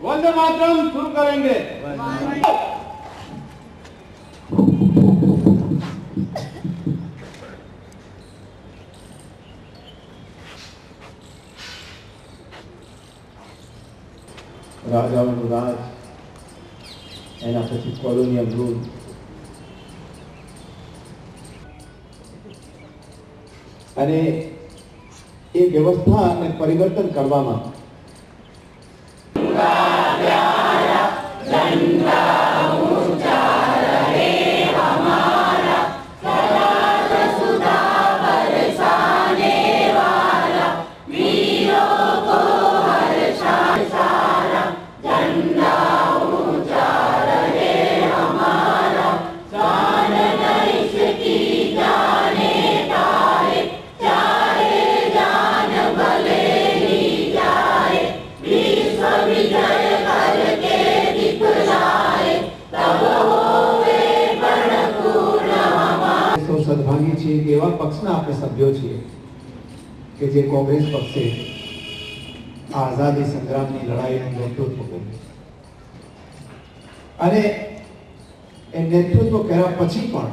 वंदे मातरम शुरू करेंगे। રાજાઓનું રાજ, એના પછી કોલોનિયલ રૂલ, અને એ વ્યવસ્થાને પરિવર્તન કરવામાં સદભાગી છીએ કે એવા પક્ષના આપણે સભ્યો છીએ કે જે કોંગ્રેસ પક્ષે આઝાદી સંગ્રામની લડાઈનું નેતૃત્વ કર્યું, અને એ નેતૃત્વ કર્યા પછી પણ